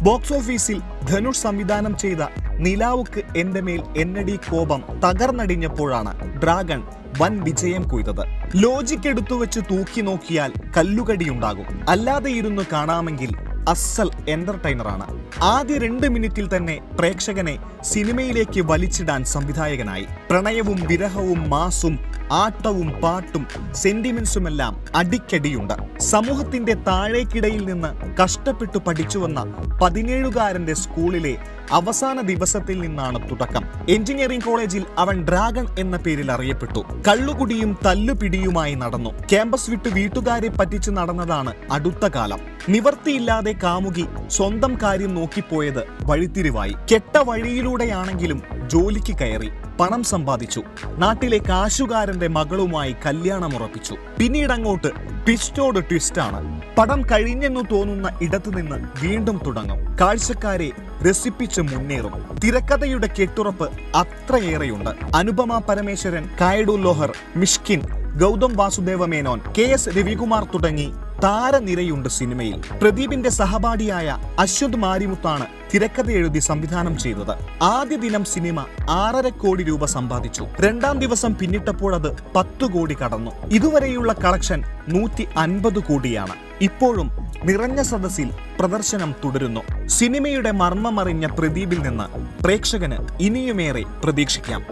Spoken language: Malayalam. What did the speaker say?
ബോക്സ് ഓഫീസിൽ ധനുഷ് സംവിധാനം ചെയ്ത നിലാവുക്ക് എന്റെ മേൽ എന്നടി കോപം തകർന്നടിഞ്ഞപ്പോഴാണ് ഡ്രാഗൺ വൻ വിജയം കൊയ്തത്. ലോജിക് എടുത്തു വെച്ച് തൂക്കി നോക്കിയാൽ കല്ലുകടിയുണ്ടാകും. അല്ലാതെ ഇരുന്ന് കാണാമെങ്കിൽ അസൽ എന്റർടൈനറാണ്. ആദ്യ 2 മിനിറ്റിൽ തന്നെ പ്രേക്ഷകനെ സിനിമയിലേക്ക് വലിച്ചിടാൻ സംവിധായകനായി. പ്രണയവും വിരഹവും മാസും ആട്ടവും പാട്ടും സെന്റിമെന്റ്സുമെല്ലാം അടിക്കടിയുണ്ട്. സമൂഹത്തിന്റെ താഴേക്കിടയിൽ നിന്ന് കഷ്ടപ്പെട്ടു പഠിച്ചു വന്ന 17കാരന്റെ സ്കൂളിലെ അവസാന ദിവസത്തിൽ നിന്നാണ് തുടക്കം. എഞ്ചിനീയറിംഗ് കോളേജിൽ അവൻ ഡ്രാഗൺ എന്ന പേരിൽ അറിയപ്പെട്ടു. കള്ളുകുടിയും തല്ലുപിടിയുമായി നടന്നു. ക്യാമ്പസ് വിട്ട് വീട്ടുകാരെ പറ്റിച്ചു നടന്നതാണ് അടുത്ത കാലം. നിവർത്തിയില്ലാതെ കാമുകി സ്വന്തം കാര്യം നോക്കിപ്പോയത് വഴിത്തിരിവായി. കെട്ട വഴിയിലൂടെയാണെങ്കിലും ജോലിക്ക് കയറി പണം സമ്പാദിച്ചു. നാട്ടിലെ കാശുകാരന്റെ മകളുമായി കല്യാണമുറപ്പിച്ചു. പിന്നീടങ്ങോട്ട് ട്വിസ്റ്റോട് ട്വിസ്റ്റാണ്. പടം കഴിഞ്ഞെന്നു തോന്നുന്ന ഇടത്തു നിന്ന് വീണ്ടും തുടങ്ങും. കാഴ്ചക്കാരെ രസിപ്പിച്ച് മുന്നേറും. തിരക്കഥയുടെ കെട്ടുറപ്പ് അത്രയേറെയുണ്ട്. അനുപമ പരമേശ്വരൻ, കായഡു ലോഹർ, മിഷ്കിൻ, ഗൗതം വാസുദേവ മേനോൻ, KS രവികുമാർ തുടങ്ങി താരനിരയുണ്ട് സിനിമയിൽ. പ്രദീപിന്റെ സഹപാഠിയായ അശ്വത് മാരിമുത്താണ് തിരക്കഥ എഴുതി സംവിധാനം ചെയ്തത്. ആദ്യ ദിനം സിനിമ 6.5 കോടി രൂപ സമ്പാദിച്ചു. 2ാം ദിവസം പിന്നിട്ടപ്പോഴത് 10 കോടി കടന്നു. ഇതുവരെയുള്ള കളക്ഷൻ 150 കോടിയാണ്. ഇപ്പോഴും നിറഞ്ഞ സദസ്സിൽ പ്രദർശനം തുടരുന്നു. സിനിമയുടെ മർമ്മമറിഞ്ഞ പ്രദീപിൽ നിന്ന് പ്രേക്ഷകന് ഇനിയുമേറെ പ്രതീക്ഷിക്കാം.